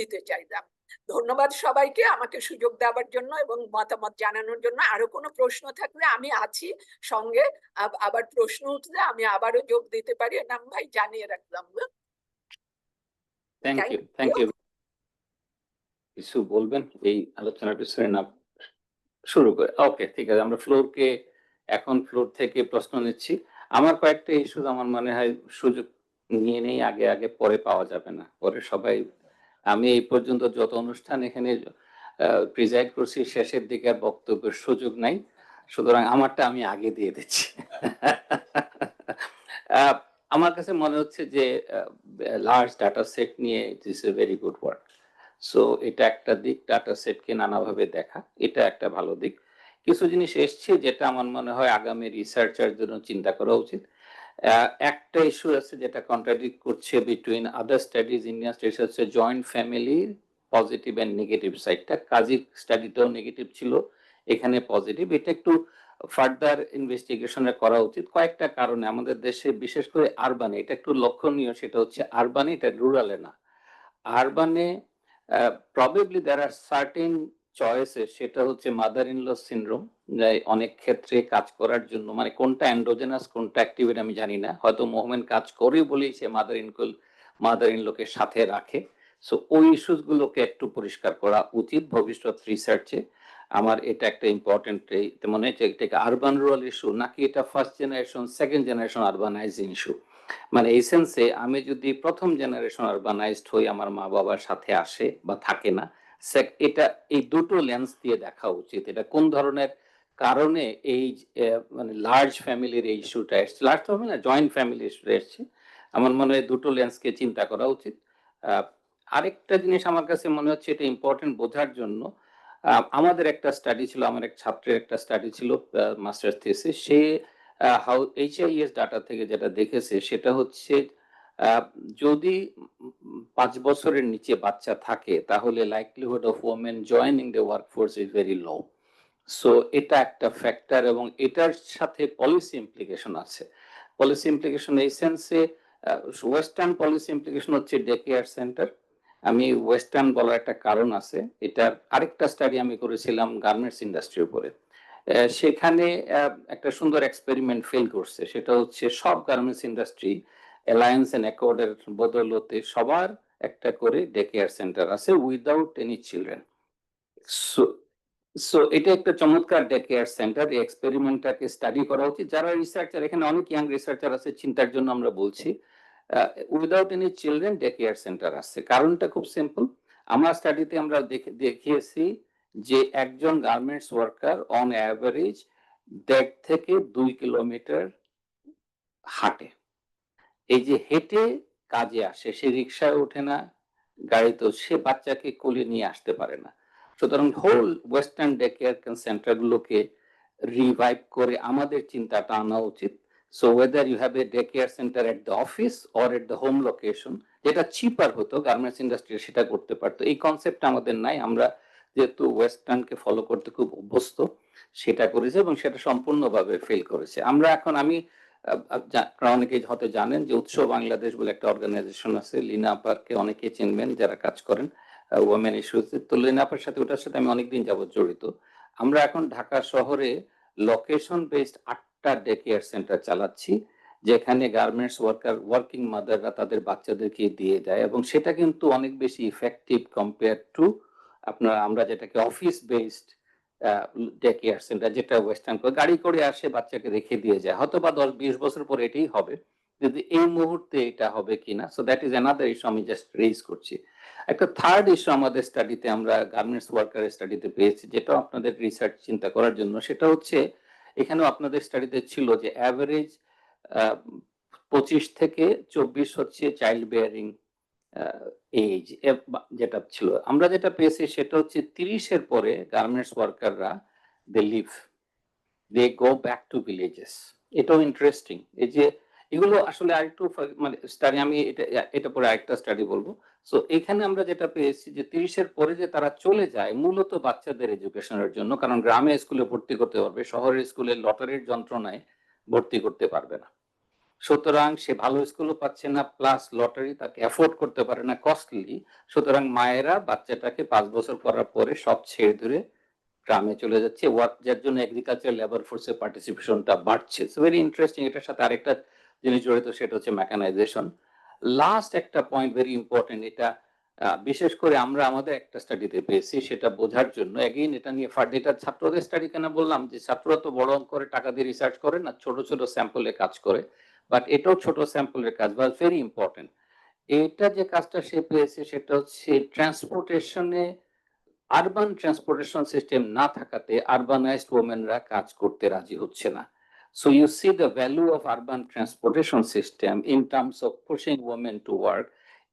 দিতে চাইলাম। ধন্যবাদ সবাইকে আমাকে সুযোগ দেওয়ার জন্য এবং মতামত জানানোর জন্য। আরো কোনো প্রশ্ন থাকলে আমি আছি সঙ্গে। আবার প্রশ্ন উঠলে আমি আবারও যোগ দিতে পারি। এনাম ভাই জানিয়ে রাখলাম। Thank you, thank you. কিছু বলবেন এই আলোচনার পিছনে না শুরু করে? ওকে, ঠিক আছে। আমরা এখন ফ্লোর থেকে প্রশ্ন নিচ্ছি। আমার কয়েকটা ইস্যু আমার মনে হয় সুযোগ নিয়ে নেই, আগে আগে পরে পাওয়া যাবে না। পরে সবাই, আমি এই পর্যন্ত যত অনুষ্ঠান এখানে প্রিজাইড করছি শেষের দিকে আর বক্তব্যের সুযোগ নাই, সুতরাং আমারটা আমি আগে দিয়ে দিচ্ছি। আমার কাছে মনে হচ্ছে যে লার্জ ডাটা সেট নিয়ে it is a very good work. So এটা একটা দিক, ডাটা সেটকে নানাভাবে দেখা, এটা একটা ভালো দিক। কিছু জিনিস এসছে যেটা আমার মনে হয় আগামী রিসার্চার জন্য চিন্তা করা উচিত। একটা ইস্যু আছে যেটা কন্ট্রাডিক্ট করছে বিটুইন আদার স্টাডিজ, ইন্ডিয়ান স্টাডিজ, হচ্ছে জয়েন্ট ফ্যামিলির পজিটিভ এন্ড নেগেটিভ সাইডটা। কাজী স্টাডিটাও নেগেটিভ ছিল, এখানে পজিটিভ। এটা একটু ফার্দার ইনভেস্টিগেশনে করা উচিত কয়েকটা কারণে। আমাদের দেশে বিশেষ করে আরবানে এটা একটু লক্ষণীয়, সেটা হচ্ছে আরবানে, এটা রুরালে না। আরবানে probably there are certain choices, সেটা হচ্ছে মাদার ইন ল সিনড্রোম। অনেক ক্ষেত্রে কাজ করার জন্য, মানে কোনটা অ্যান্ড্রোজেনাস কোনটা অ্যাক্টিভেট আমি জানি না, হয়তো মোহামেন কাজ করে বলেই সে মাদার ইন লোকে সাথে রাখে। সো ওই ইস্যুস গুলোকে একটু পরিষ্কার করা উচিত ভবিষ্যৎ রিসার্চে। আমার এটা একটা ইম্পর্টেন্ট মনে হচ্ছে, এটা আরবান রুরাল ইস্যু নাকি এটা first generation second generation urbanising issue. মানে এই সেন্সে আমি যদি প্রথম জেনারেশন আরবানাইজড হই, আমার মা বাবার সাথে আসে বা থাকে না, এটা এই দুটো লেন্স দিয়ে দেখা উচিত। এটা কোন ধরনের কারণে এই মানে লার্জ ফ্যামিলির এই ইস্যুটা এসছে, লার্জ ফ্যামিলি না, জয়েন্ট ফ্যামিলি ইস্যুটা এসছে। আমার মনে হয় দুটো লেন্সকে চিন্তা করা উচিত। আরেকটা জিনিস আমার কাছে মনে হচ্ছে এটা ইম্পর্টেন্ট বোঝার জন্য, আমাদের একটা স্টাডি ছিল, আমার এক ছাত্রের একটা স্টাডি ছিল masters thesis, say how HIS data থেকে যেটা দেখেছে সেটা হচ্ছে যদি 5 বছরের নিচে বাচ্চা থাকে তাহলে likelihood of women joining the workforce is very low. So এটা একটা ফ্যাক্টর এবং এটার সাথে পলিসি ইমপ্লিকেশন আছে। পলিসি ইমপ্লিকেশন এই সেন্সে, ওয়েস্টার্ন পলিসি ইমপ্লিকেশন হচ্ছে ডে কেয়ার সেন্টার। আমি ওয়েস্টার্ন বলার একটা কারণ আছে, এটার আরেকটা স্টাডি আমি করেছিলাম গার্মেন্টস ইন্ডাস্ট্রির উপরে। সেখানে একটা সুন্দর এক্সপেরিমেন্ট ফেল করছে, সেটা হচ্ছে সব গার্মেন্টস ইন্ডাস্ট্রি অ্যালায়েন্স এন্ড অ্যাকর্ডের বদৌলতে সবার একটা করে ডে কেয়ার সেন্টার আছে উইদাউট এনি চিলড্রেন। সো এটা একটা চমৎকার ডে কেয়ার সেন্টার। এই এক্সপেরিমেন্টটাকে স্টাডি করা উচিত। যারা রিসার্চার, এখানে অনেক ইয়াং রিসার্চার আছে, চিন্তার জন্য আমরা বলছি। Without any children day care centre আছে, কারণটা খুব সিম্পল। আমার স্টাডিতে আমরা দেখিয়েছি যে একজন গার্মেন্টস ওয়ার্কার অন অ্যাভারেজ 1.5 থেকে 2 কিলোমিটার হাঁটে। এই যে হেঁটে কাজে আসে, সে রিক্সায় ওঠে না, গাড়িতে, সে বাচ্চাকে কোলে নিয়ে আসতে পারে না। সুতরাং whole western day care centre গুলোকে রিভাইভ করে আমাদের চিন্তাটা আনা উচিত। So whether you have a day care centre at the office or at the home location, যেটা চিপার হতো, গার্মেন্টস ইন্ডাস্ট্রি সেটা করতে পারতো। এই কনসেপ্ট আমাদের নাই। আমরা যেহেতু ওয়েস্টার্নকে ফলো করতে খুব অভ্যস্ত, সেটা করেছে এবং সেটা সম্পূর্ণভাবে ফেল করেছে। আমি অনেকেই হয়তো জানেন যে উৎস বাংলাদেশ বলে একটা অর্গানাইজেশন আছে, লিনা আপাকে অনেকে চিনবেন যারা কাজ করেন ওমেন ইস্যুতে। তো লিনা আপার সাথে, ওটার সাথে আমি অনেকদিন যাবত জড়িত। আমরা এখন ঢাকা শহরে লোকেশন বেসড 8টা ডে কেয়ার সেন্টার চালাচ্ছি, যেখানে গার্মেন্টস ওয়ার্কিং মাদাররা তাদের বাচ্চাদেরকে দিয়ে দেয়, এবং সেটা কিন্তু অনেক বেশি ইফেক্টিভ কম্পেয়ার টু আমরা যেটাকে office based day care centre, যেটা ওয়েস্টার্ন করে গাড়ি করে আসে, বাচ্চাকে রেখে দিয়ে যায়। হয়তো বা 10-20 বছর পর এটাই হবে, যদি এই মুহূর্তে এটা হবে কিনা। So that is another issue আমি জাস্ট রেজ করছি। একটা থার্ড ইস্যু আমাদের স্টাডিতে, আমরা গার্মেন্টস ওয়ার্কারের স্টাডিতে পেয়েছি, যেটা আপনাদের রিসার্চ চিন্তা করার জন্য, সেটা হচ্ছে এখানেও আপনাদের স্টাডিতে ছিল যে অ্যাভারেজ 25 থেকে 24 হচ্ছে চাইল্ড বেয়ারিং এজ, যেটা ছিল। আমরা যেটা পেয়েছি সেটা হচ্ছে 30-এর পরে গার্মেন্টস ওয়ার্কাররা they go back to villages. এটাও ইন্টারেস্টিং। এই যে এগুলো আসলে আরেকটু মানে স্টাডি, আমি এটা পরে আরেকটা স্টাডি বলবো। সো এখানে আমরা যেটা পেয়েছি যে 30-এর পরে যে তারা চলে যায় মূলত বাচ্চাদের এডুকেশনের জন্য, কারণ গ্রামে স্কুলে ভর্তি করতে পারবে, শহরের স্কুলে লটারির যন্ত্রণায় ভর্তি করতে পারবে না। সুতরাং সে ভালো স্কুলও পাচ্ছে না, প্লাস লটারি তাকে অ্যাফোর্ড করতে পারে না, কস্টলি। সুতরাং মায়েরা বাচ্চাটাকে 5 বছর পড়ার পরে সব ছেড়ে ধরে গ্রামে চলে যাচ্ছে, যার জন্য এগ্রিকালচার লেবার ফোর্সের পার্টিসিপেশনটা বাড়ছে। So very interesting. এটার সাথে আরেকটা জিনিস জড়িত, সেটা হচ্ছে মেকানাইজেশন। লাস্ট একটা পয়েন্ট ভেরি ইম্পর্টেন্ট, এটা বিশেষ করে আমরা আমাদের একটা স্টাডিতে পেয়েছি, সেটা বোঝার জন্য এগেইন এটা নিয়ে এটা ছাত্রদের স্টাডি কেন বললাম, যে ছাত্ররা তো বড় করে টাকা দিয়ে রিসার্চ করে না, ছোট ছোট স্যাম্পলে কাজ করে, বাট এটাও ছোট স্যাম্পলের কাজ, বাট ভেরি ইম্পর্টেন্ট। এটা যে কাজটা সে পেয়েছে সেটা হচ্ছে ট্রান্সপোর্টেশনে, আরবান ট্রান্সপোর্টেশন সিস্টেম না থাকাতে আরবানাইজড ওমেনরা কাজ করতে রাজি হচ্ছে না। So you see the value of urban transportation system in terms of pushing women to work.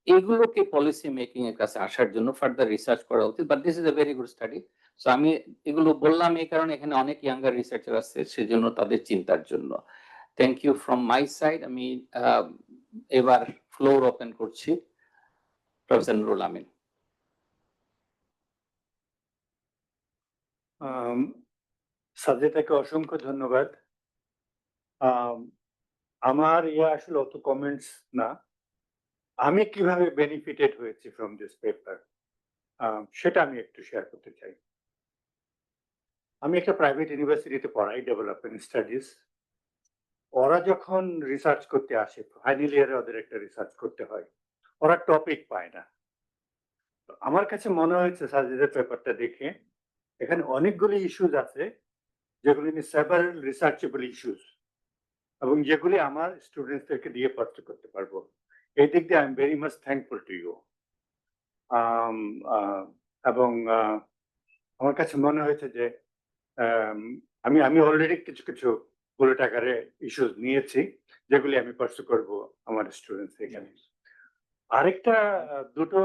এগুলোকে পলিসি মেকিং এর কাছে আসার জন্য ফার্দার রিসার্চ করা উচিত, but this is a very good study. So আমি এগুলো বললাম এই কারণে এখানে অনেক ইয়াঙ্গার রিসার্চার আছে, সেজন্য তাদের চিন্তার জন্য। Thank you from my side. আমি এবার ফ্লোর ওপেন করছি প্রফেসর নুরুল আমিন। সাজেদাকে অসংখ্য ধন্যবাদ। আমার আসলে অত কমেন্টস না, আমি কিভাবে বেনিফিটেড হয়েছি ফ্রম দিস পেপার সেটা আমি একটু শেয়ার করতে চাই। আমি একটা প্রাইভেট ইউনিভার্সিটিতে পড়াই, ডেভেলপমেন্ট স্টাডিজ। ওরা যখন রিসার্চ করতে আসে, ফাইনাল ইয়ারে ওদের একটা রিসার্চ করতে হয়, ওরা টপিক পায় না। আমার কাছে মনে হয়েছে সাজেদের পেপারটা দেখে এখানে অনেকগুলি ইস্যুজ আছে যেগুলি সেভারাল রিসার্চেবল ইস্যুস, এবং যেগুলি আমার স্টুডেন্টসদেরকে দিয়ে পড়তে করতে পারবো। এই দিক দিয়ে I am very much thankful to you. এবং আমার কাছে মনে হয়েছে যে আমি অলরেডি কিছু কিছু বুলেট আকারে ইস্যুস নিয়েছি যেগুলি আমি পার্সু করব আমার স্টুডেন্টস এখানে। আরেকটা দুটো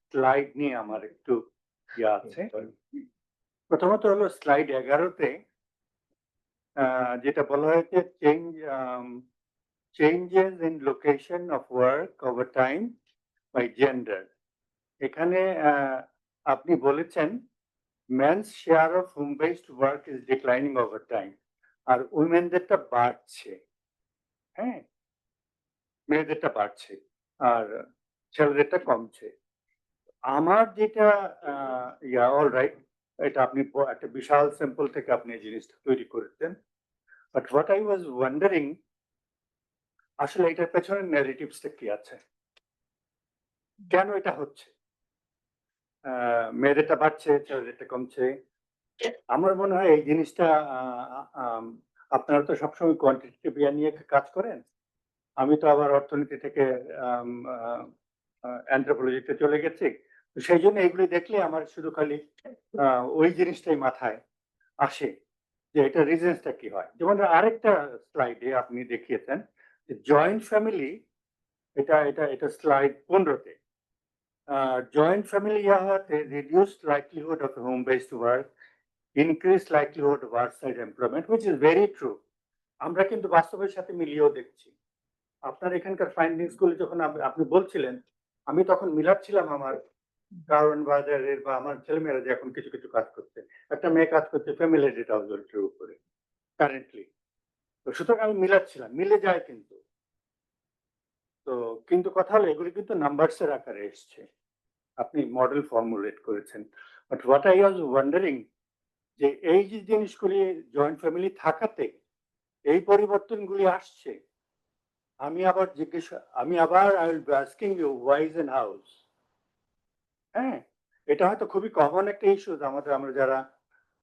স্লাইড নিয়ে আমার একটু ইয়ে আছে। প্রথমত হলো স্লাইড 11-তে যেটা বলা হয়েছে changes in location of work over time by gender। এখানে আপনি বলেছেন men's share of home based work is declining over time, আর উইমেনদেরটা বাড়ছে। হ্যাঁ, মেয়েদেরটা বাড়ছে আর ছেলেদেরটা কমছে। আমার যেটা অলরাইট, এটা আপনি একটা বিশাল স্যাম্পল থেকে আপনি এই জিনিসটা তৈরি করেছেন, but what I was wandering, আসলে এটার পেছনে ন্যারেটিভসটা কি আছে, কেন এটা হচ্ছে? মেয়েদেরটা বাড়ছে, ছেলেদেরটা কমছে। আমার মনে হয় এই জিনিসটা, আপনারা তো সবসময় কোয়ান্টিটেটিভ নিয়ে কাজ করেন, আমি তো আবার অর্থনীতি থেকে অ্যানথ্রোপোলজিতে চলে গেছি, তো সেই জন্য এগুলি দেখলে আমার শুধু খালি ওই জিনিসটাই মাথায় আসে যে এটা রিজনসটা কি হয়। যেমন আরেকটা স্লাইডে আপনি দেখিয়েছেন যে জয়েন্ট ফ্যামিলি, এটা এটা এটা স্লাইড 15-তে, জয়েন্ট ফ্যামিলি হওয়াতে reduced likelihood of home based work, increase likelihood of outside employment, which is very true. আমরা কিন্তু বাস্তবের সাথে মিলিয়েও দেখছি। আপনার এখানকার ফাইন্ডিংস গুলো যখন আপনি বলছিলেন, আমি তখন মিলাচ্ছিলাম আমার কারণ বাজারের বা আমার ছেলেমেয়েরা যে এখন কিছু কিছু কাজ করছে, একটা মেয়ে কাজ করছে ফ্যামিলি ডেটা অথরিটির উপরে কারেন্টলি, তো সুতরাং আমি মিলাচ্ছিলাম, মিলে যায় কিন্তু। তো কিন্তু কথা হলো এগুলি কিন্তু নাম্বারসের আকারে এসছে, আপনি মডেল ফর্মুলেট করেছেন। But what I was wandering, যে এই যে জিনিসগুলি জয়েন্ট ফ্যামিলি থাকাতে এই পরিবর্তনগুলি আসছে, আমি আবার I will be asking you why is an house. হ্যাঁ, এটা হয়তো খুবই কমন একটা ইস্যু আমরা যারা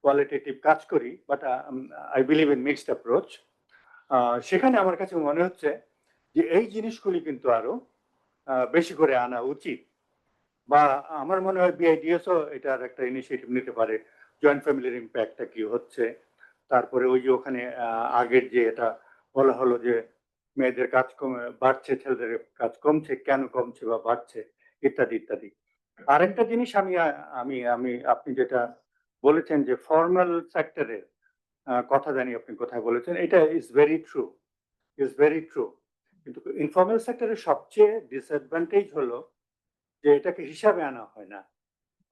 কোয়ালিটেটিভ কাজ করি, but I believe in mixed approach. সেখানে আমার কাছে মনে হচ্ছে যে এই জিনিসগুলি কিন্তু আরো বেশি করে আনা উচিত, বা আমার মনে হয় বিআইডিএসও এটার একটা ইনিশিয়েটিভ নিতে পারে। জয়েন্ট ফ্যামিলির ইম্প্যাক্টটা কি হচ্ছে, তারপরে ওই যে ওখানে আগের যে এটা বলা হলো যে মেয়েদের কাজ কমে বাড়ছে, ছেলেদের কাজ কমছে, কেন কমছে বা বাড়ছে, ইত্যাদি ইত্যাদি। আরেকটা জিনিস আমি আমি আমি আপনি যেটা বলেছেন যে ফর্মাল সেক্টরের কথা জানি আপনি কোথায় বলেছেন, এটা ইজ ভেরি ট্রু। কিন্তু ইনফর্মাল সেক্টরের সবচেয়ে ডিসঅ্যাডভান্টেজ হলো যে এটাকে হিসাবে আনা হয় না।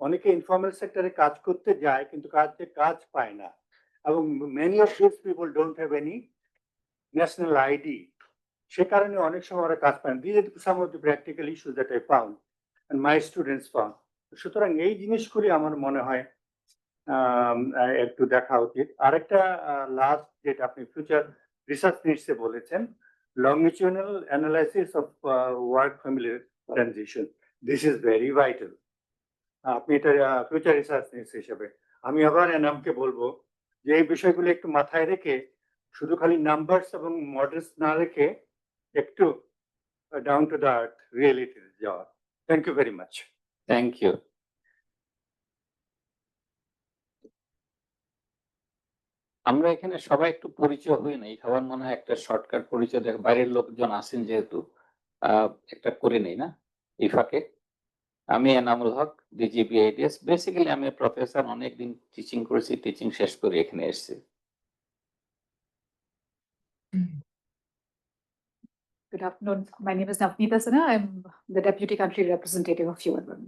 অনেকে ইনফর্মাল সেক্টরে কাজ করতে যায় কিন্তু কাজ পায় না, এবং many of this people don't have any national ID সে কারণে অনেক সময় ওরা কাজ পায় না। These are some of the practical issues that I found and my students found. সুতরাং এই জিনিসগুলি আমার মনে হয় একটু দেখা উচিত। আরেকটা লাস্ট যেটা আপনি ফিউচার রিসার্চ নিডসে বলেছেন, longitudinal analysis of work family transition. This is very vital. আপনি এটা ফিউচার রিসার্চ নিডস হিসেবে আমি আবার এনামকে বলবো যে এই বিষয়গুলো একটু মাথায় রেখে শুধু খালি নাম্বারস এবং মডেলস না রেখে একটু down to the earth reality যাওয়া। Thank you very much. Thank you. আমরা এখানে সবাই একটু পরিচয় হই নাই, খাবার মনে হয় একটা শর্টকাট পরিচয় দেখ, বাইরের লোকজন আছেন যেহেতু একটা করে নেই না এই ফাঁকে। আমি এনামুল হক, ডিজিবিআইডিএস। বেসিক্যালি আমি প্রফেসর, অনেকদিন টিচিং করেছি, টিচিং শেষ করে এখানে এসেছি। Good afternoon. My name is Navneeta Sinha. I'm the Deputy Country Representative of UN.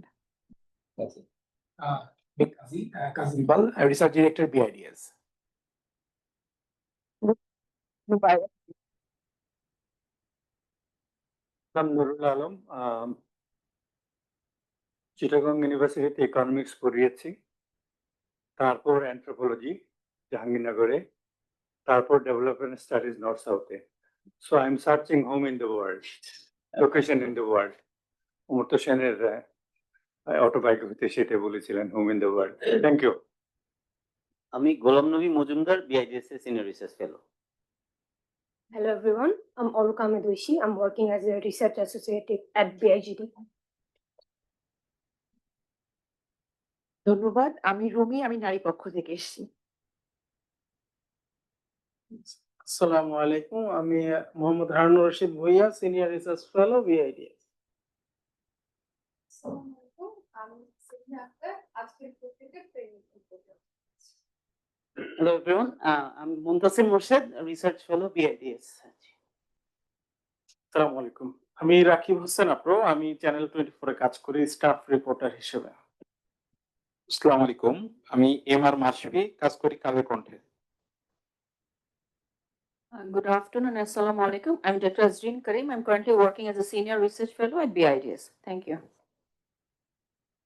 Kazim Bal, Research Director, BIDS. নাম নুরুল আলম, চিটাগং ইউনিভার্সিটিতে ইকোনমিক্স পড়িয়েছি, তারপর অ্যানথ্রোপোলজি জাহাঙ্গীরনগরে, তারপর ডেভেলপমেন্ট স্টাডিজ নর্থ সাউথে। So I am searching home in the world, location in the world. Amartya সেনের অটোবায়োগ্রাফিতে সেটা বলেছিলেন, home in the world. Thank you. আমি গোলাম নবী মজুমদার, বিআইডিএস এর senior research fellow. Hello everyone, I'm Oruka Medoshi. I'm working as a research associate at BIGD. ধন্যবাদ। আমি রুমি, আমি নারী পক্ষ থেকে এসেছি। আসসালামু আলাইকুম, আমি Mohammad Harunur Rashid Bhuiyan, senior research fellow, BIDS. Hello everyone, আমি Muntasir Morshed, research fellow, BIDS. আসসালামু আলাইকুম, আমি রাকিব হোসেন আপ্রো, আমি চ্যানেল 24 এ কাজ করি স্টাফ রিপোর্টার হিসেবে। আসসালামু আলাইকুম, আমি MR মাশফি, কাজ করি কালের কণ্ঠে। Good afternoon, assalamu alaikum. I'm Dr. Azreen Karim. I'm currently working as a senior research fellow at BIDS. Thank you.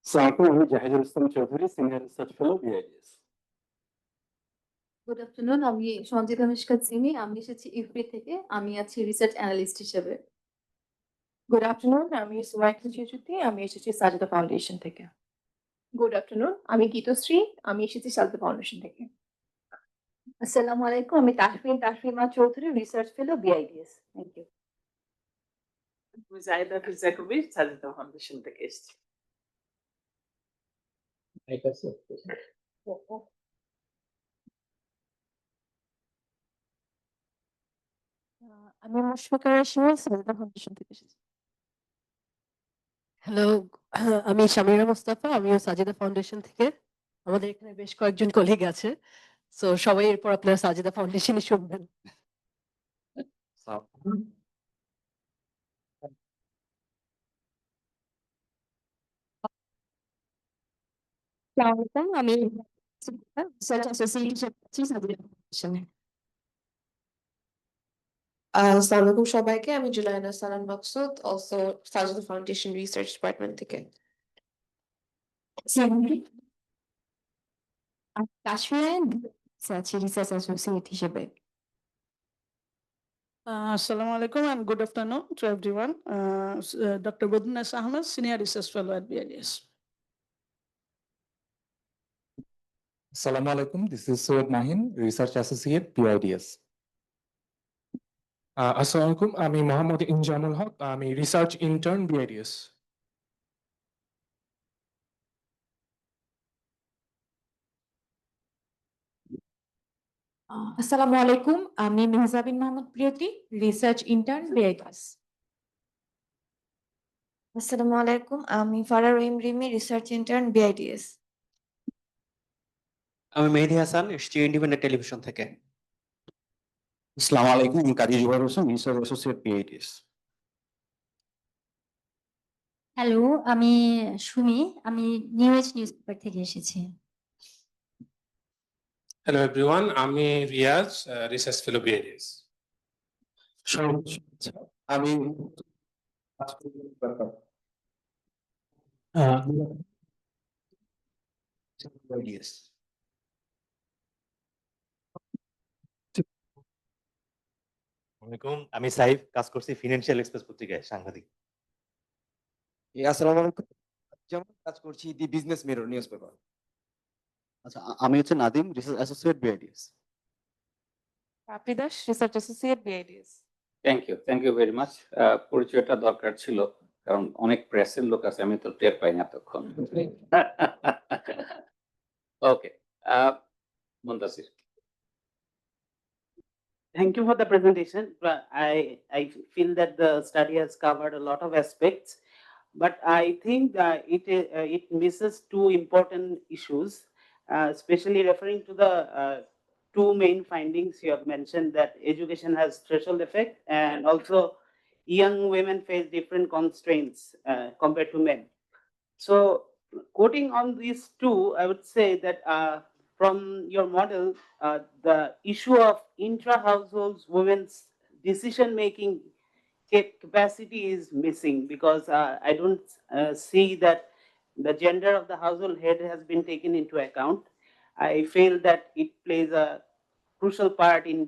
আসসালামু আলাইকুম, আমি Zahidul Islam Chowdhury, senior research fellow, BIDS। Good afternoon, আমি সঞ্জিতা মিশকাত সিমি, আমি এসেছি ইফরি থেকে, আমি আছি রিসার্চ অ্যানালিস্ট হিসেবে। Good afternoon, আমি সুমাইয়া চিজুতি, আমি এসেছি সাজিদা ফাউন্ডেশন থেকে। Good afternoon, আমি গীতশ্রী, আমি এসেছি সালতা ফাউন্ডেশন থেকে। আসসালামু আলাইকুম, আমি Tasfima Chowdhury, research fellow, BIDS. Thank you. আমি জাহিদা ফিজা কবির, সাজিদা ফাউন্ডেশন থেকে এসেছি। আমি মুশফিকা রাশিয়া, সাজিদা ফাউন্ডেশন থেকে এসেছি। হ্যালো, আমি শামিরা মোস্তাফা, আমিও সাজিদা ফাউন্ডেশন থেকে। আমাদের এখানে বেশ কয়েকজন কলিগ আছে, সো সবাই এরপর আপনারা সাজিদা ফাউন্ডেশনই শুনবেন। আমি রিসার্চ অ্যাসোসিয়েট সাজিদা ফাউন্ডেশনে। আসসালামু আলাইকুম সবাইকে, আমি জুলাইনা সালাম Maksud, also Sajida foundation research department থেকে। রিসার্চ অ্যাসোসিয়েট হিসেবে। Assalamu alaikum and good afternoon to everyone. Dr. Budnes Ahmed, senior research fellow at BIDS. আসসালামু আলাইকুম, this is Syed Mahin, research associate, BIDS। আসসালামু আলাইকুম, আমি মোহাম্মদ ইনজামুল হক, আমি রিসার্চ ইন্টার্ন, BIDS। আসসালামু আলাইকুম, আমি Mehjabin Mohammad Prioti, research intern, BIDS। আসসালামু আলাইকুম, আমি Fara Rahim Rimi, research intern, BIDS। আমি মেহেদী হাসান, এসেছি ইন্ডিপেন্ডেন্ট টেলিভিশন থেকে। আসসালামু আলাইকুম, আমি Kazi Zubair Hossain, research associate, BIDS। Hello, আমি সুমি, আমি নিউ এজ নিউজ পেপার থেকে এসেছি। হ্যালো এভরিওয়ান, আমি রিয়াজ, রিসার্চ ফেলো, BIDS। আমি ideas. আসসালামাইকুম, আমি সাইফ, কাজ করছি ফিনান্সিয়াল এক্সপ্রেস পত্রিকায় সাংবাদিক। আসসালামু আলাইকুম। যেমন কাজ করছি the business mirror newspaper. আচ্ছা, আমি হচ্ছে Nadim, research associate BIDS. Papri Das, research associate BIDS. Thank you very much. পরিচয়টা দরকার ছিল, কারণ অনেক প্রেসের লোক আছে, আমি তো টের পাই না এতক্ষণ। ওকে, Muntasir. Thank you for the presentation. I feel that the study has covered a lot of aspects, but I think it misses two important issues, especially referring to the two main findings you have mentioned, that education has threshold effect and also young women face different constraints compared to men. So quoting on these two, I would say that from your model, the issue of intra-household women's decision-making capacity is missing, because I don't see that the gender of the household head has been taken into account. I feel that it plays a crucial part in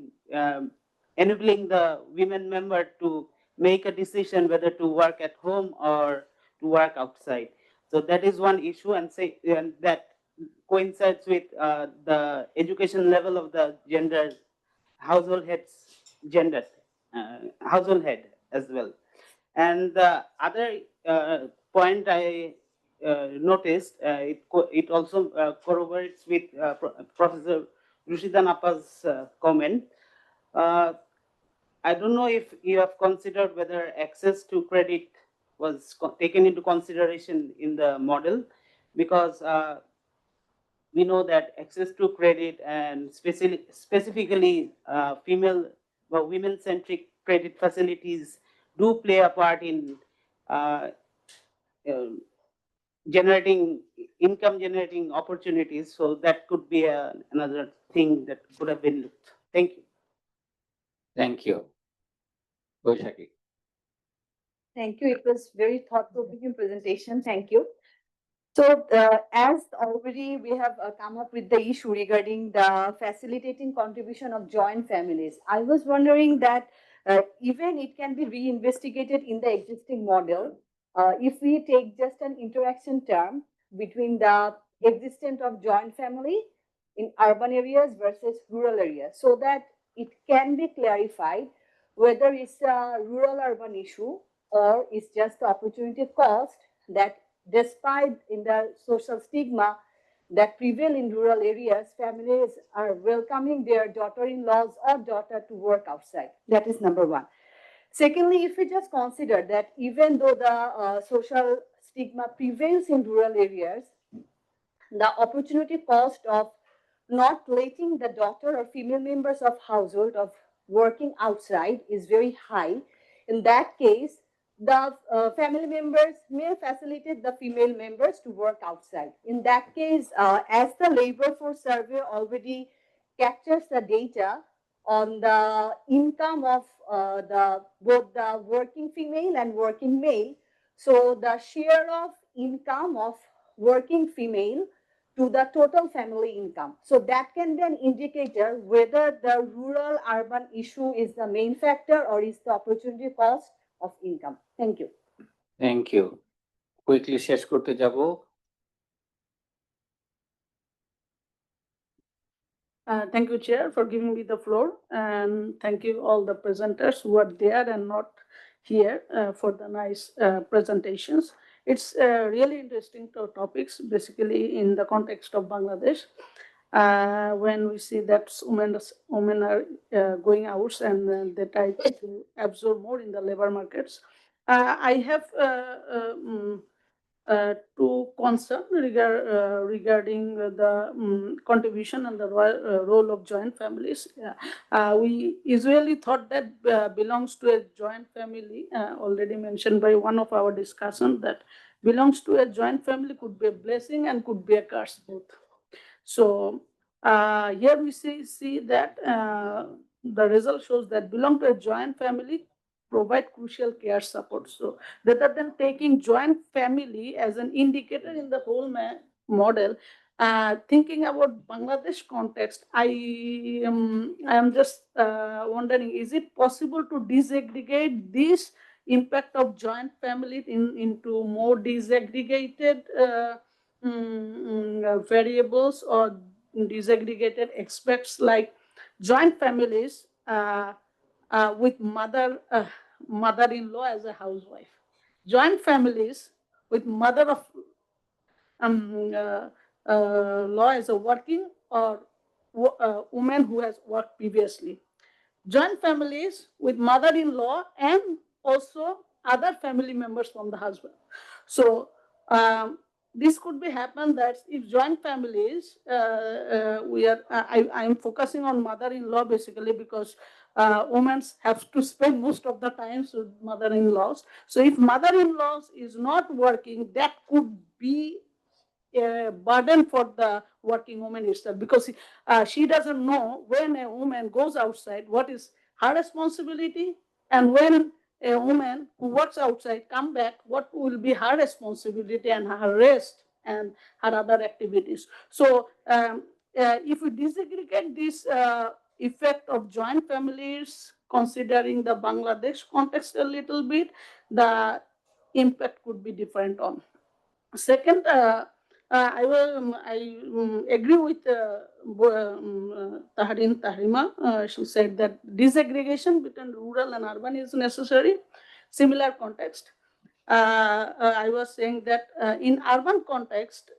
enabling the women member to make a decision whether to work at home or to work outside. So that is one issue, and that coincides with the education level of the gender household heads, household head as well. And the other point I noticed, it also corroborates with Professor Rushidan Appa's comment. I don't know if you have considered whether access to credit was taken into consideration in the model, because we know that access to credit and specifically female or women-centric credit facilities do play a part in generating income-generating opportunities. So that could be another thing that could have been looked. Thank you. Thank you. Boishaki. Thank you. It was very thought-provoking presentation. Thank you. So as already we have come up with the issue regarding the facilitating contribution of joint families, I was wondering that even it can be reinvestigated in the existing model if we take just an interaction term between the existence of joint family in urban areas versus rural areas, so that it can be clarified whether it's a rural-urban issue or it's just the opportunity cost that, despite in the social stigma that prevail in rural areas, families are welcoming their daughter-in-laws or daughter to work outside. That is number one. Secondly, if we just consider that even though the social stigma prevails in rural areas, the opportunity cost of not letting the daughter or female members of household of working outside is very high. In that case, the family members may facilitate the female members to work outside. In that case, as the labor force survey already captures the data on the income of both the working female and working male, so the share of income of working female to the total family income. So that can be an indicator whether the rural-urban issue is the main factor or is the opportunity cost of income. Thank you. Thank you. Quickly শেষ করতে যাব। Thank you, Chair, for giving me the floor, and thank you all the presenters who are there and not here for the nice presentations. It's really interesting topics, basically in the context of Bangladesh. When we see that women are going out and they try to absorb more in the labor markets. I have two concerns regarding the contribution and the role of joint families. We usually thought that belongs to a joint family, already mentioned by one of our discussions, that belongs to a joint family could be a blessing and could be a curse both. So here we see that the result shows that belong to a joint family provide crucial care support. So rather than taking joint family as an indicator in the whole model, thinking about Bangladesh context, I am just wondering, is it possible to disaggregate this impact of joint family into more disaggregated variables or disaggregated aspects like joint families with mother-in-law as a housewife, joint families with mother of law as a working or woman who has worked previously, joint families with mother-in-law and also other family members from the husband. So this could be happen that if joint families, I am focusing on mother-in-law basically because women have to spend most of the time with mother-in-laws. So if mother-in-laws is not working, that could be a burden for the working woman itself because she doesn't know when a woman goes outside what is her responsibility, and when a woman who works outside come back, what will be her responsibility and her rest and her other activities. So if we disaggregate this effect of joint families, considering the Bangladesh context a little bit, the impact could be different on. Second, I agree with Taharin Tahrima. She said that disaggregation between rural and urban is necessary. Similar context. I was saying that in urban context,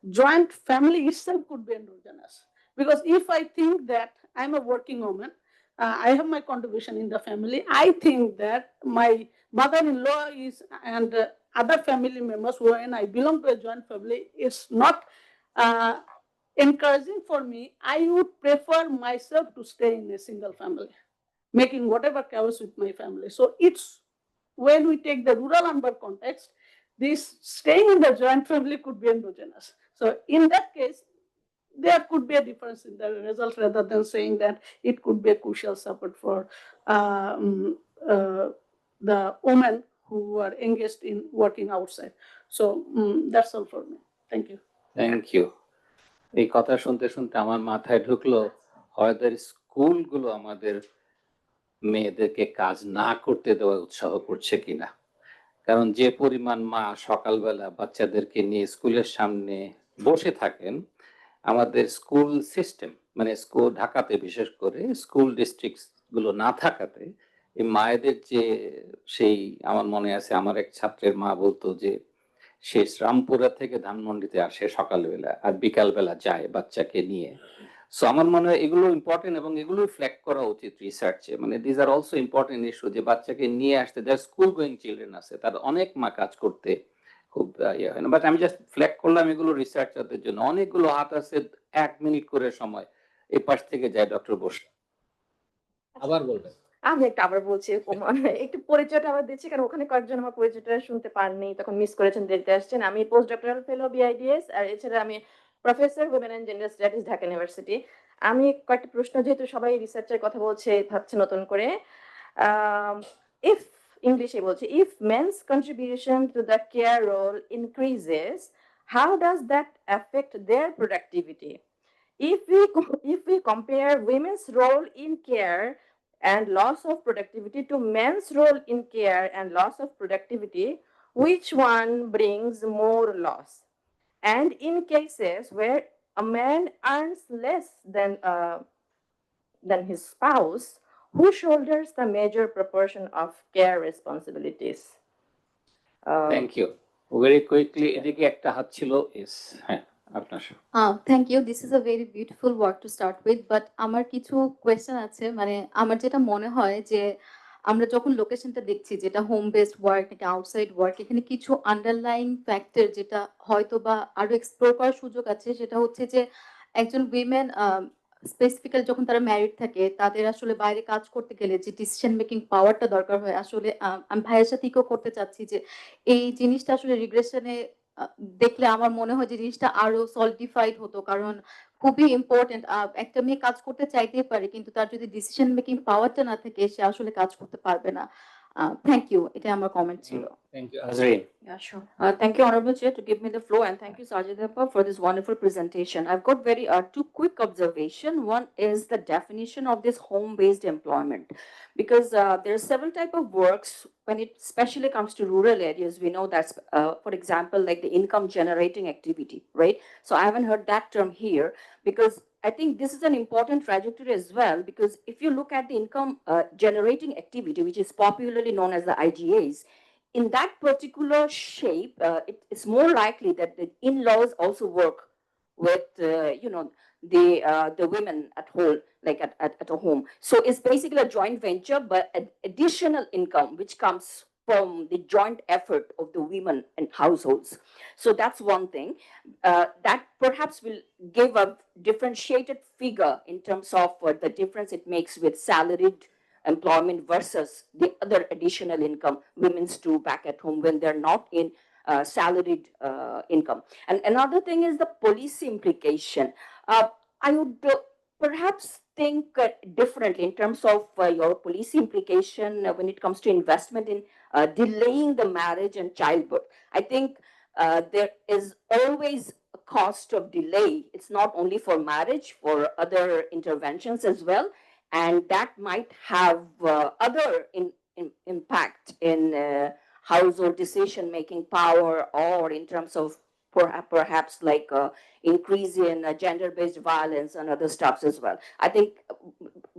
joint family itself could be endogenous. Because if I think that I'm a working woman, I have my contribution in the family, I think that my mother-in-law is and other family members when I belong to a joint family is not encouraging for me. I would prefer myself to stay in a single family, making whatever chaos with my family. So it's when we take the rural urban context, this staying in the joint family could be endogenous. So in that case, there could be a difference in the result rather than saying that it could be a crucial support for the women who are engaged in working outside. So that's all for me. Thank you. Thank you. এই কথা শুনতে শুনতে আমার মাথায় ঢুকলো হয়তো স্কুলগুলো আমাদের মেয়েদেরকে কাজ না করতে দেওয়া উৎসাহ করছে কিনা, কারণ যে পরিমাণ মা সকালবেলা বাচ্চাদেরকে নিয়ে স্কুলের সামনে বসে থাকেন, আমাদের স্কুল সিস্টেম মানে স্কুল ঢাকাতে বিশেষ করে স্কুল ডিস্ট্রিক্ট গুলো না থাকাতে এই মায়েদের যে সেই আমার মনে আছে আমার এক ছাত্রের মা বলতো যে সে রামপুরা থেকে ধানমন্ডিতে আসে সকালবেলা আর বিকালবেলা যায় বাচ্চাকে নিয়ে। সো আমার মনে হয় এগুলো ইম্পর্টেন্ট এবং এগুলো ফ্ল্যাগ করা উচিত রিসার্চে, মানে these are also important issue যে বাচ্চাকে নিয়ে আসতে যার স্কুল গোয়িং চিলড্রেন আছে তার অনেক মা কাজ করতে খুব ইয়ে হয় না। বাট আমি জাস্ট ফ্ল্যাগ করলাম এগুলো রিসার্চারদের জন্য। অনেকগুলো হাত আছে, 1 মিনিট করে সময় এই পাশ থেকে যায় ডক্টর বোস। আবার বলবেন? আমি একটা আবার বলছি একটু পরিচয়টা আবার দিচ্ছি কারণ ওখানে কয়েকজন আমার পরিচয়টা শুনতে পাননি, তখন মিস করেছেন, দেরিতে আসছেন। আমি পোস্ট ডক্টরাল ফেলো বিআইডিএস, আর এছাড়া আমি professor women and gender studies Dhaka university. আমি কয়েকটা প্রশ্ন, যেহেতু সবাই রিসার্চের কথা বলছে ভাবছে নতুন করে, ইফ ইংলিশে বলছি, if men's contribution to the care role increases, how does that affect their productivity? If we compare women's role in care and loss of productivity to men's role in care and loss of productivity, which one brings more loss? And in cases where a man earns less than his spouse, who shoulders the major proportion of care responsibilities? Thank you. Very quickly এদিকে একটা হাত ছিল। ইস হ্যাঁ আপনার। Thank you, this is a very beautiful work to start with, but আমার কিছু question আছে। মানে আমার যেটা মনে হয় যে আমরা যখন লোকেশনটা দেখছি যেটা হোম বেসড ওয়ার্ক নাকি আউটসাইড ওয়ার্ক, এখানে কিছু আন্ডারলাইং ফ্যাক্টর যেটা হয়তো বা আরো এক্সপ্লোর করার সুযোগ আছে, সেটা হচ্ছে যে একজন উইমেন স্পেসিফিক্যালি যখন তারা ম্যারিড থাকে তাদের আসলে বাইরে কাজ করতে গেলে যে ডিসিশন মেকিং পাওয়ারটা দরকার হয়, আসলে আমি ভাইয়ের সাথে ইকো করতে চাচ্ছি যে এই জিনিসটা আসলে রিগ্রেশনে দেখলে আমার মনে হয় যে জিনিসটা আরো সলিডিফাইড হতো, কারণ খুবই ইম্পর্টেন্ট। একটা মেয়ে কাজ করতে চাইতেই পারে, কিন্তু তার যদি ডিসিশন মেকিং পাওয়ারটা না থাকে সে আসলে কাজ করতে পারবে না। থ্যাংক ইউ, এটা আমার কমেন্ট ছিল। Thank you Azrin. Yeah, sure. Thank you, Honorable Chair, to give me the floor, and thank you, Sajidappa, for this wonderful presentation. I've got two quick observation. One is the definition of this home-based employment, because there are several type of works when it especially comes to rural areas. We know that's, for example, like the income generating activity, right? So I haven't heard that term here, because I think this is an important trajectory as well, because if you look at the income generating activity, which is popularly known as the IGAs, in that particular shape, it's more likely that the in-laws also work with, the women at home, like at a home. So it's basically a joint venture, but an additional income which comes from the joint effort of the women and households. So that's one thing. That perhaps will give a differentiated figure in terms of the difference it makes with salaried employment versus the other additional income women's do back at home when they're not in salaried income. And another thing is the policy implication. I would perhaps think differently in terms of your policy implication when it comes to investment in delaying the marriage and childbirth. I think there is always a cost of delay. It's not only for marriage, for other interventions as well. And that might have other impact in household decision-making power, or in terms of perhaps like increase in gender-based violence and other stuffs as well. I think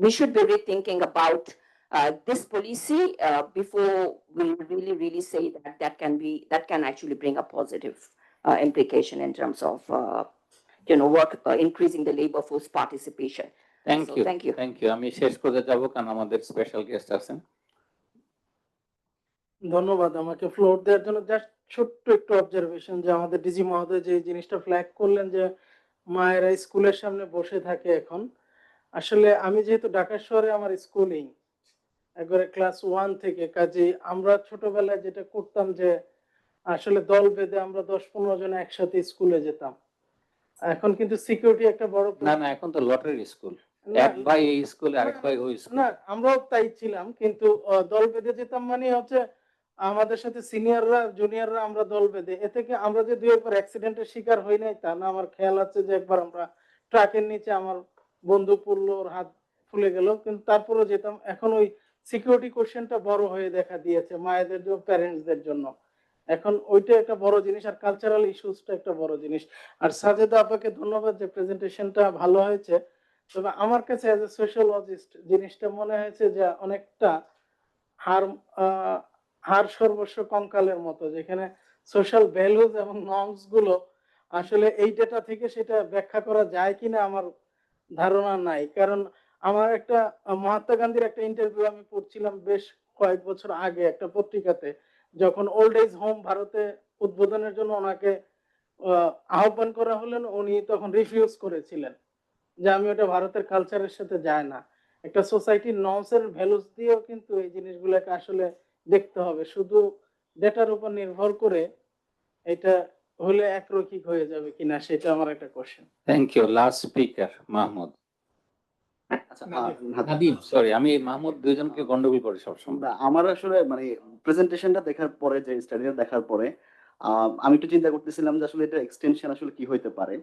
we should be rethinking about this policy before we really say that can actually bring a positive implication in terms of work increasing the labor force participation. Thank So, you thank you. Thank you. আমি শেষ করে যাব কারণ আমাদের special guest আছেন। ধন্যবাদ আমাকে floor দেওয়ার জন্য। জাস্ট ছোট্ট একটু অবজারভেশন, যে আমাদের ডিজি মহোদয় যে জিনিসটা ফ্ল্যাগ করলেন যে মায়েরা স্কুলের সামনে বসে থাকে এখন। আসলে আমি যেহেতু ঢাকা শহরে আমার স্কুলিং একবারে ক্লাস 1 থেকে, কাজে আমরা ছোটবেলায় যেটা করতাম যে আসলে দল বেঁধে আমরা 10-15 জন একসাথে স্কুলে যেতাম। এখন কিন্তু সিকিউরিটি একটা বড় না না, এখন তো লটারি স্কুল, না, এক ভাই এই স্কুলে আরেক ভাই ওই স্কুল। না আমরাও তাই ছিলাম, কিন্তু দল বেঁধে যেতাম মানে হচ্ছে আমাদের সাথে সিনিয়ররা জুনিয়ররা আমরা দল বেঁধে, এতে কি আমরা যে দুই একবার অ্যাক্সিডেন্টের শিকার হই নাই তা না। আমার খেয়াল আছে যে একবার আমরা ট্রাকের নিচে আমার বন্ধু পড়লো, ওর হাত ফুলে গেল, কিন্তু তারপরেও যেতাম। এখন ওই সিকিউরিটি কোশ্চেনটা বড় হয়ে দেখা দিয়েছে মায়েদের জন্য, প্যারেন্টসদের জন্য। এখন ওইটা একটা বড় জিনিস, আর কালচারাল ইস্যুসটা একটা বড় জিনিস। আর সাজেদা আপাকে ধন্যবাদ যে প্রেজেন্টেশনটা ভালো হয়েছে। তবে আমার কাছে অ্যাজ এ সোশ্যালজিস্ট জিনিসটা মনে হয়েছে যে অনেকটা হার সর্বস্ব কঙ্কালের মতো, যেখানে সোশ্যাল ভ্যালুজ এবং নর্মস গুলো আসলে এই ডেটা থেকে সেটা ব্যাখ্যা করা যায় কিনা আমার ধারণা নাই। কারণ আমার একটা মহাত্মা গান্ধীর একটা ইন্টারভিউ আমি পড়ছিলাম বেশ কয়েক বছর আগে একটা পত্রিকাতে, যখন ওল্ড এজ হোম ভারতে উদ্বোধনের জন্য ওনাকে আহ্বান করা হলেন, উনি তখন রিফিউজ করেছিলেন যে আমি ওটা ভারতের কালচারের সাথে যায় না। একটা সোসাইটির নর্মসের ভ্যালুস দিয়েও কিন্তু এই জিনিসগুলোকে আসলে দেখতে হবে, শুধু ডেটার উপর নির্ভর করে এটা হলে একরৈখিক হয়ে যাবে কিনা সেটা আমার একটা question. Thank you. Last speaker Mahmud. Nadim, sorry আমি মাহমুদ দুইজনকে গন্ডগোল করি সবসময়। আমার আসলে মানে প্রেজেন্টেশনটা দেখার পরে, যে স্টাডিটা দেখার পরে আমি একটু চিন্তা করতেছিলাম যে আসলে এটা এক্সটেনশন আসলে কি হইতে পারে।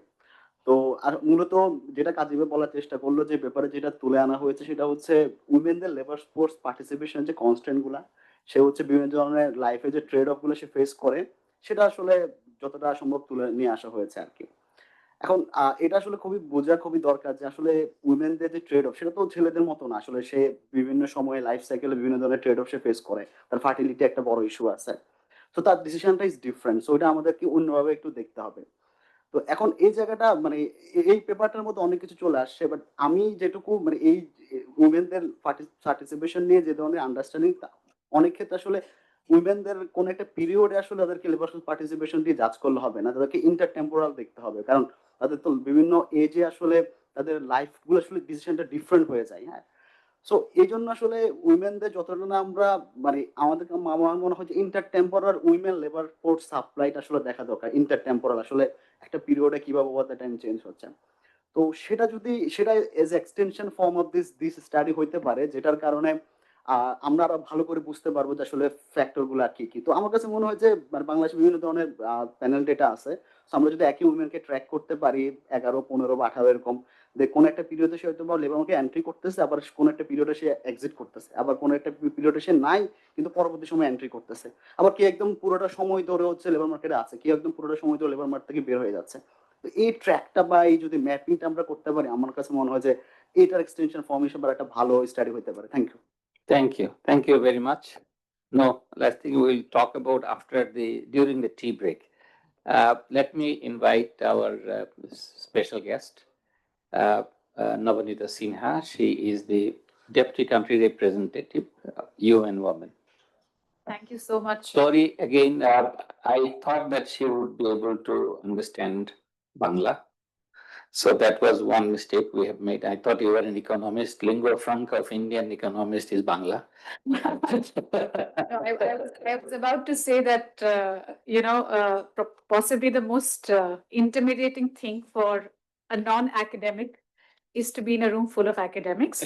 তো আর মূলত যেটা কাজীবে বলার চেষ্টা করলো, যে ব্যাপারে যেটা তুলে আনা হয়েছে সেটা হচ্ছে উইমেনদের লেবার ফোর্স পার্টিসিপেশন যে কনস্ট্যান্ট গুলা, সে হচ্ছে বিভিন্ন ধরনের লাইফে যে ট্রেড অফ গুলো সে ফেস করে, সেটা আসলে যতটা সম্ভব তুলে নিয়ে আসা হয়েছে আর কি। এখন এটা আসলে খুবই বোঝা খুবই দরকার যে আসলে উইমেনদের যে ট্রেড অফ, সেটা তো ছেলেদের মতো না। আসলে সে বিভিন্ন সময়ে লাইফ সাইকেলে বিভিন্ন ধরনের ট্রেড অফ সে ফেস করে, তার ফার্টিলিটি একটা বড় ইস্যু আছে, তো তার ডিসিশনটা ইজ ডিফারেন্ট। সো এটা আমাদেরকে অন্যভাবে একটু দেখতে হবে। তো এখন এই জায়গাটা মানে এই পেপারটার মধ্যে অনেক কিছু চলে আসছে, বাট আমি যেটুকু মানে এই উইমেনদের পার্টিসিপেশন নিয়ে যে ধরনের আন্ডারস্ট্যান্ডিং, অনেক ক্ষেত্রে আসলে উইমেনদের কোন একটা পিরিয়ডে আসলে তাদেরকে লেবার পার্টিসিপেশন দিয়ে জাজ করলে হবে না, তাদেরকে ইন্টারটেম্পোরাল দেখতে হবে। কারণ তাদের তো বিভিন্ন এজে আসলে তাদের লাইফ গুলো আসলে ডিসিশনটা ডিফারেন্ট হয়ে যায়। হ্যাঁ, সো এই জন্য আসলে উইমেনদের যতটা না আমরা মানে আমাদের আমার মনে হয় যে ইন্টারটেম্পোরাল উইমেন লেবার ফোর্স সাপ্লাইটা আসলে দেখা দরকার। ইন্টারটেম্পোরাল আসলে একটা পিরিয়ডে কিভাবে ওভার দ্য টাইম চেঞ্জ হচ্ছে। তো সেটা as extension form of this study হইতে পারে, যেটার কারণে আমরা আরো ভালো করে বুঝতে পারবো যে আসলে ফ্যাক্টর গুলা কি কি। তো আমার কাছে মনে হয় যে মানে বাংলাদেশে বিভিন্ন ধরনের প্যানেল ডেটা আছে। So আমরা যদি একই উইমেনকে ট্র্যাক করতে পারি 11, 15 বা 18 এরকম, যে কোন একটা পিরিয়ডে সে হয়তো বা লেবার মার্কেটে এন্ট্রি করতেছে, আবার কোন একটা পিরিয়ডে সে এক্সিট করতেছে, আবার কোন একটা পিরিয়ডে সে নাই কিন্তু পরবর্তী সময় এন্ট্রি করতেছে, আবার কি একদম পুরোটা সময় ধরে হচ্ছে লেবার মার্কেটে আছে, কি একদম পুরোটা সময় ধরে লেবার মার্কেট থেকে বের হয়ে যাচ্ছে। তো এই ট্র্যাকটা বা এই যদি ম্যাপিংটা আমরা করতে পারি, আমার কাছে মনে হয় যে এটার এক্সটেনশন ফর্ম হিসেবে একটা ভালো স্টাডি হতে পারে। Thank you. Thank you very much. No, I think we'll talk about during the tea break. Let me invite our special guest, Navanita Sinha. She is the Deputy Country Representative, UN Women. Thank you so much. Sorry again, I thought that she would be able to understand Bangla. So that was one mistake we have made. I thought you were an economist. Lingua franca of Indian economist is Bangla. No, I was about to say that, possibly the most intimidating thing for a non-academic is to be in a room full of academics.